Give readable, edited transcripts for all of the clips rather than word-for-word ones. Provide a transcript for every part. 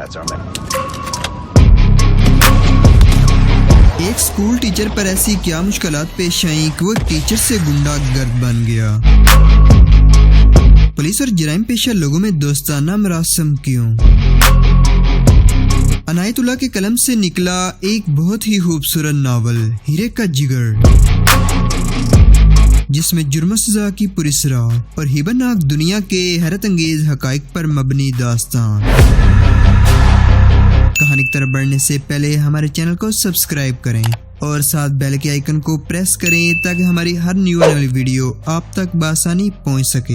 ایک school teacher پر ایسی کیا مشکلات پیش آئیں کہ وہ ٹیچر سے گنڈا گرد بن گیا؟ پولیس اور جرائم پیشہ لوگوں میں دوستانہ مراسم کیوں؟ عنایت اللہ کے قلم سے نکلا ایک بہت ہی خوبصورت ناول ہیرے کا جگر، جس میں جرم و سزا کی پراسرار اور ہیبت ناک دنیا کے حیرت انگیز حقائق پر مبنی داستان۔ کہانی کی طرف بڑھنے سے پہلے ہمارے چینل کو سبسکرائب کریں اور ساتھ بیل کے آئیکن کو پریس کریں تاکہ ہماری ہر نیو آنے والی ویڈیو آپ تک بآسانی پہنچ سکے۔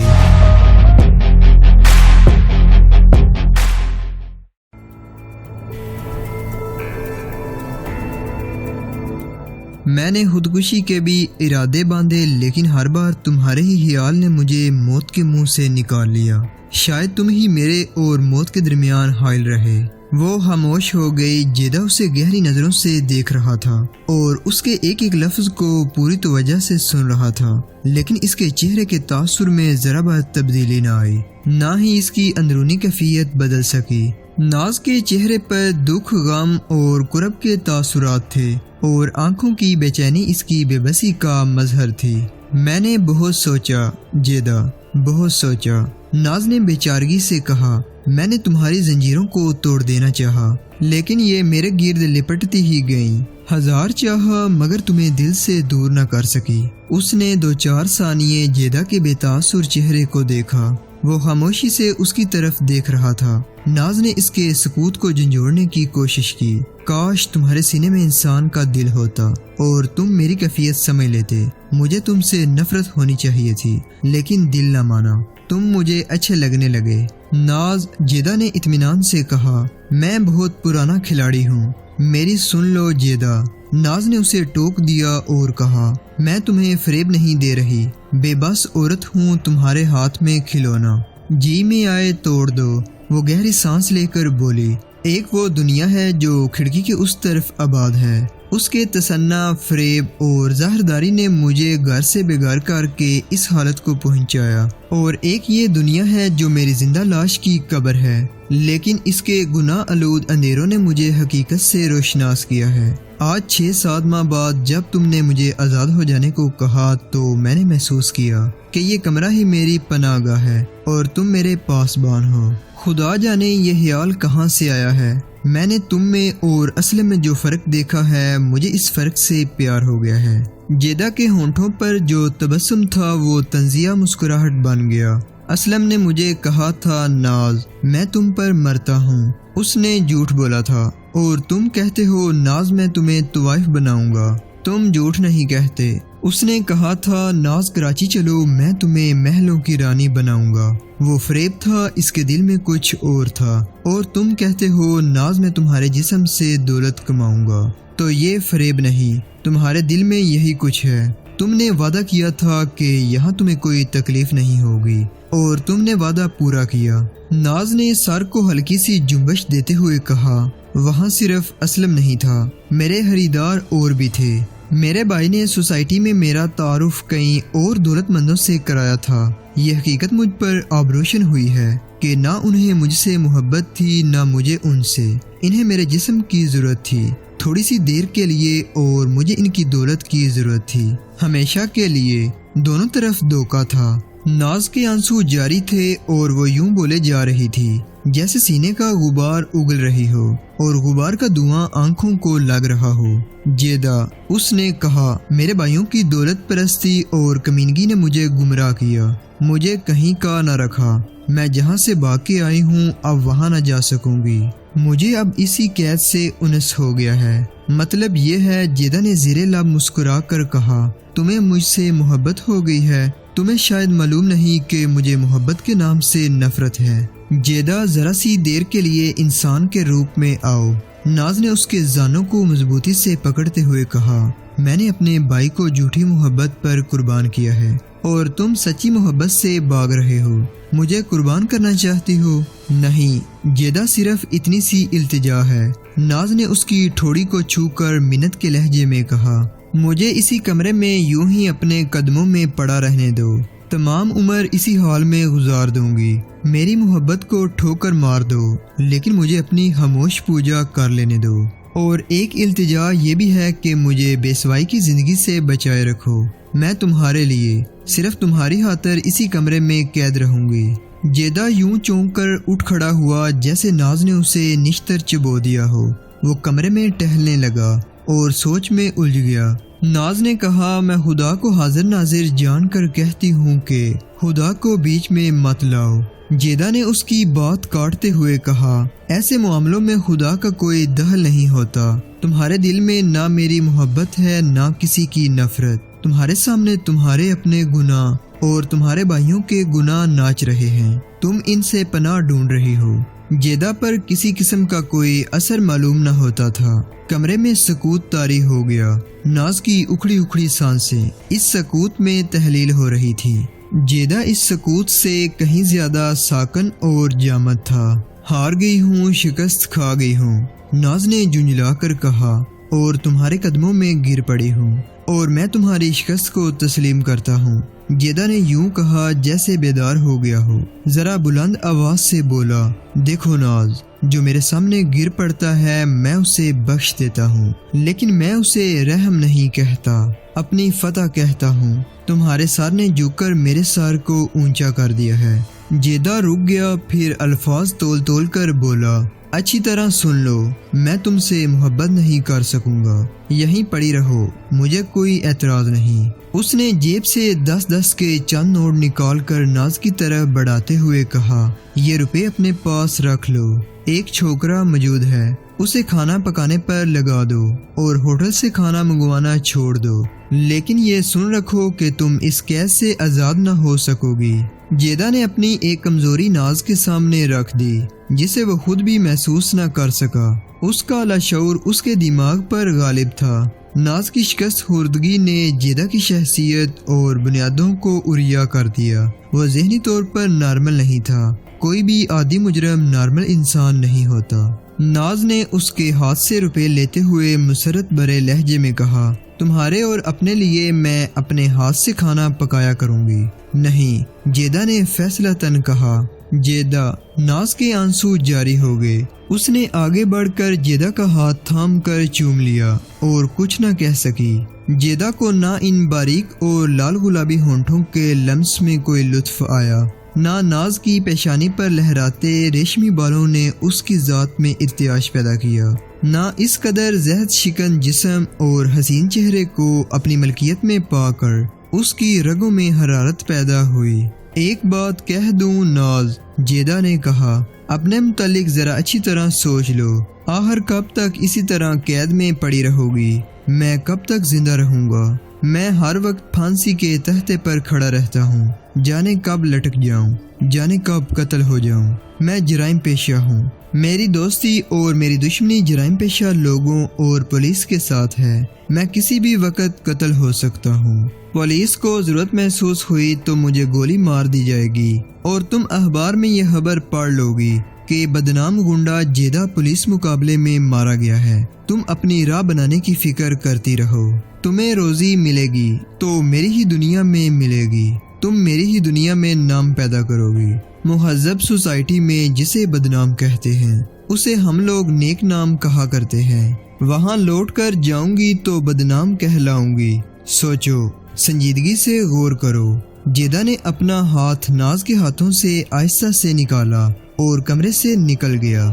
میں نے خودکشی کے بھی ارادے باندھے، لیکن ہر بار تمہارے ہی خیال نے مجھے موت کے منہ سے نکال لیا۔ شاید تم ہی میرے اور موت کے درمیان حائل رہے۔ وہ خاموش ہو گئی۔ جیدہ اسے گہری نظروں سے دیکھ رہا تھا اور اس کے ایک ایک لفظ کو پوری توجہ سے سن رہا تھا، لیکن اس کے چہرے کے تاثر میں ذرا بھر تبدیلی نہ آئی، نہ ہی اس کی اندرونی کیفیت بدل سکی۔ ناز کے چہرے پر دکھ، غم اور کرب کے تاثرات تھے اور آنکھوں کی بے چینی اس کی بے بسی کا مظہر تھی۔ میں نے بہت سوچا جیدہ، بہت سوچا، ناز نے بے چارگی سے کہا۔ میں نے تمہاری زنجیروں کو توڑ دینا چاہا، لیکن یہ میرے گرد لپٹتی ہی گئیں۔ ہزار چاہا مگر تمہیں دل سے دور نہ کر سکی۔ اس نے 2-4 ثانیے جیدہ کے بے تاثر چہرے کو دیکھا۔ وہ خاموشی سے اس کی طرف دیکھ رہا تھا۔ ناز نے اس کے سکوت کو جھنجھوڑنے کی کوشش کی۔ کاش تمہارے سینے میں انسان کا دل ہوتا اور تم میری کیفیت سمجھ لیتے۔ مجھے تم سے نفرت ہونی چاہیے تھی، لیکن دل نہ مانا۔ تم مجھے اچھے لگنے لگے۔ ناز، جیدہ نے اطمینان سے کہا، میں بہت پرانا کھلاڑی ہوں، میری سن لو جیدہ۔ ناز نے اسے ٹوک دیا اور کہا، میں تمہیں فریب نہیں دے رہی، بے بس عورت ہوں، تمہارے ہاتھ میں کھلونا، جی میں آئے توڑ دو۔ وہ گہری سانس لے کر بولی، ایک وہ دنیا ہے جو کھڑکی کے اس طرف آباد ہے۔ اس کے تصنع، فریب اور ظاہرداری نے مجھے گھر سے بےگھر کر کے اس حالت کو پہنچایا، اور ایک یہ دنیا ہے جو میری زندہ لاش کی قبر ہے، لیکن اس کے گناہ آلود اندھیروں نے مجھے حقیقت سے روشناس کیا ہے۔ آج 6-7 ماہ بعد جب تم نے مجھے آزاد ہو جانے کو کہا تو میں نے محسوس کیا کہ یہ کمرہ ہی میری پناہ گاہ ہے اور تم میرے پاسبان ہو۔ خدا جانے یہ خیال کہاں سے آیا ہے۔ میں نے تم میں اور اسلم میں جو فرق دیکھا ہے، مجھے اس فرق سے پیار ہو گیا ہے۔ جیدہ کے ہونٹوں پر جو تبسم تھا وہ طنزیہ مسکراہٹ بن گیا۔ اسلم نے مجھے کہا تھا ناز، میں تم پر مرتا ہوں۔ اس نے جھوٹ بولا تھا، اور تم کہتے ہو ناز میں تمہیں طوائف بناؤں گا۔ تم جھوٹ نہیں کہتے۔ اس نے کہا تھا ناز کراچی چلو، میں تمہیں محلوں کی رانی بناؤں گا۔ وہ فریب تھا، اس کے دل میں کچھ اور تھا، اور تم کہتے ہو ناز میں تمہارے جسم سے دولت کماؤں گا۔ تو یہ فریب نہیں، تمہارے دل میں یہی کچھ ہے۔ تم نے وعدہ کیا تھا کہ یہاں تمہیں کوئی تکلیف نہیں ہوگی، اور تم نے وعدہ پورا کیا۔ ناز نے سر کو ہلکی سی جنبش دیتے ہوئے کہا، وہاں صرف اسلم نہیں تھا، میرے خریدار اور بھی تھے۔ میرے بھائی نے سوسائٹی میں میرا تعارف کئی اور دولت مندوں سے کرایا تھا۔ یہ حقیقت مجھ پر آبروشن ہوئی ہے کہ نہ انہیں مجھ سے محبت تھی، نہ مجھے ان سے۔ انہیں میرے جسم کی ضرورت تھی، تھوڑی سی دیر کے لیے، اور مجھے ان کی دولت کی ضرورت تھی، ہمیشہ کے لیے۔ دونوں طرف دھوکہ تھا۔ ناز کے آنسو جاری تھے اور وہ یوں بولے جا رہی تھی جیسے سینے کا غبار اگل رہی ہو اور غبار کا دھواں آنکھوں کو لگ رہا ہو۔ جیدہ، اس نے کہا، میرے بھائیوں کی دولت پرستی اور کمینگی نے مجھے گمراہ کیا، مجھے کہیں کا نہ رکھا۔ میں جہاں سے بھاگ کے آئی ہوں اب وہاں نہ جا سکوں گی۔ مجھے اب اسی قید سے انس ہو گیا ہے۔ مطلب یہ ہے، جیدہ نے زیر لب مسکرا کر کہا، تمہیں مجھ سے محبت ہو گئی ہے؟ تمہیں شاید معلوم نہیں کہ مجھے محبت کے نام سے نفرت ہے۔ جیدہ، ذرا سی دیر کے لیے انسان کے روپ میں آؤ۔ ناز نے اس کے زانوں کو مضبوطی سے پکڑتے ہوئے کہا، میں نے اپنے بھائی کو جھوٹی محبت پر قربان کیا ہے، اور تم سچی محبت سے بھاگ رہے ہو۔ مجھے قربان کرنا چاہتی ہو؟ نہیں، جیدہ، صرف اتنی سی التجا ہے۔ ناز نے اس کی ٹھوڑی کو چھو کر منت کے لہجے میں کہا، مجھے اسی کمرے میں یوں ہی اپنے قدموں میں پڑا رہنے دو۔ تمام عمر اسی حال میں گزار دوں گی۔ میری محبت کو ٹھوکر مار دو، لیکن مجھے اپنی خاموش پوجا کر لینے دو۔ اور ایک التجا یہ بھی ہے کہ مجھے بے سوائی کی زندگی سے بچائے رکھو۔ میں تمہارے لیے صرف تمہاری خاطر اسی کمرے میں قید رہوں گی۔ جیدہ یوں چونک کر اٹھ کھڑا ہوا جیسے ناز نے اسے نشتر چبو دیا ہو۔ وہ کمرے میں ٹہلنے لگا اور سوچ میں الجھ گیا۔ ناز نے کہا، میں خدا کو حاضر ناظر جان کر کہتی ہوں کہ خدا کو بیچ میں مت لاؤ۔ جیدہ نے اس کی بات کاٹتے ہوئے کہا، ایسے معاملوں میں خدا کا کوئی دخل نہیں ہوتا۔ تمہارے دل میں نہ میری محبت ہے نہ کسی کی نفرت۔ تمہارے سامنے تمہارے اپنے گناہ اور تمہارے بھائیوں کے گناہ ناچ رہے ہیں۔ تم ان سے پناہ ڈھونڈ رہی ہو۔ جیدہ پر کسی قسم کا کوئی اثر معلوم نہ ہوتا تھا۔ کمرے میں سکوت طاری ہو گیا۔ ناز کی اکھڑی اکھڑی سانسیں اس سکوت میں تحلیل ہو رہی تھی۔ جیدہ اس سکوت سے کہیں زیادہ ساکن اور جامد تھا۔ ہار گئی ہوں، شکست کھا گئی ہوں، ناز نے جھنجلا کر کہا، اور تمہارے قدموں میں گر پڑی ہوں، اور میں تمہاری شکست کو تسلیم کرتا ہوں۔ جیدہ نے یوں کہا جیسے بیدار ہو گیا ہو۔ ذرا بلند آواز سے بولا، دیکھو ناز، جو میرے سامنے گر پڑتا ہے میں اسے بخش دیتا ہوں، لیکن میں اسے رحم نہیں کہتا، اپنی فتح کہتا ہوں۔ تمہارے سار نے جھک کر میرے سار کو اونچا کر دیا ہے۔ جیدہ رک گیا، پھر الفاظ تول تول کر بولا، اچھی طرح سن لو، میں تم سے محبت نہیں کر سکوں گا، یہیں پڑی رہو، مجھے کوئی اعتراض نہیں۔ اس نے جیب سے 10 کے چند نوٹ نکال کر ناز کی طرف بڑھاتے ہوئے کہا، یہ روپے اپنے پاس رکھ لو، ایک چھوکرا موجود ہے، اسے کھانا پکانے پر لگا دو اور ہوٹل سے کھانا منگوانا چھوڑ دو، لیکن یہ سن رکھو کہ تم اس قید سے آزاد نہ ہو سکو گی۔ جیدہ نے اپنی ایک کمزوری ناز کے سامنے رکھ دی جسے وہ خود بھی محسوس نہ کر سکا۔ اس کا لاشعور اس کے دماغ پر غالب تھا۔ ناز کی شکست خوردگی نے جیدہ کی شخصیت اور بنیادوں کو عریاں کر دیا۔ وہ ذہنی طور پر نارمل نہیں تھا۔ کوئی بھی عادی مجرم نارمل انسان نہیں ہوتا۔ ناز نے اس کے ہاتھ سے روپے لیتے ہوئے مسرت بھرے لہجے میں کہا، تمہارے اور اپنے لیے میں اپنے ہاتھ سے کھانا پکایا کروں گی۔ نہیں، جیدہ نے فیصلہ تن کہا۔ جیدہ، ناز کے آنسو جاری ہو گئے۔ اس نے آگے بڑھ کر جیدہ کا ہاتھ تھام کر چوم لیا اور کچھ نہ کہہ سکی۔ جیدہ کو نہ ان باریک اور لال گلابی ہونٹوں کے لمس میں کوئی لطف آیا، نہ ناز کی پیشانی پر لہراتے ریشمی بالوں نے اس کی ذات میں ارتعاش پیدا کیا، نہ اس قدر زہد شکن جسم اور حسین چہرے کو اپنی ملکیت میں پا کر اس کی رگوں میں حرارت پیدا ہوئی۔ ایک بات کہہ دوں ناز، جیدہ نے کہا، اپنے متعلق ذرا اچھی طرح سوچ لو۔ آخر کب تک اسی طرح قید میں پڑی رہو گی؟ میں کب تک زندہ رہوں گا؟ میں ہر وقت پھانسی کے تختے پر کھڑا رہتا ہوں، جانے کب لٹک جاؤں، جانے کب قتل ہو جاؤں۔ میں جرائم پیشہ ہوں۔ میری دوستی اور میری دشمنی جرائم پیشہ لوگوں اور پولیس کے ساتھ ہے۔ میں کسی بھی وقت قتل ہو سکتا ہوں۔ پولیس کو ضرورت محسوس ہوئی تو مجھے گولی مار دی جائے گی، اور تم اخبار میں یہ خبر پڑھ لو گی کہ بدنام گنڈا جیدہ پولیس مقابلے میں مارا گیا ہے۔ تم اپنی راہ بنانے کی فکر کرتی رہو۔ تمہیں روزی ملے گی تو میری ہی دنیا میں ملے گی، تم میری ہی دنیا میں نام پیدا کرو گی۔ مہذب سوسائٹی میں جسے بدنام کہتے ہیں اسے ہم لوگ نیک نام کہا کرتے ہیں۔ وہاں لوٹ کر جاؤں گی تو بدنام کہلاؤں گی۔ سوچو، سنجیدگی سے غور کرو۔ جیدہ نے اپنا ہاتھ ناز کے ہاتھوں سے آہستہ سے نکالا اور کمرے سے نکل گیا۔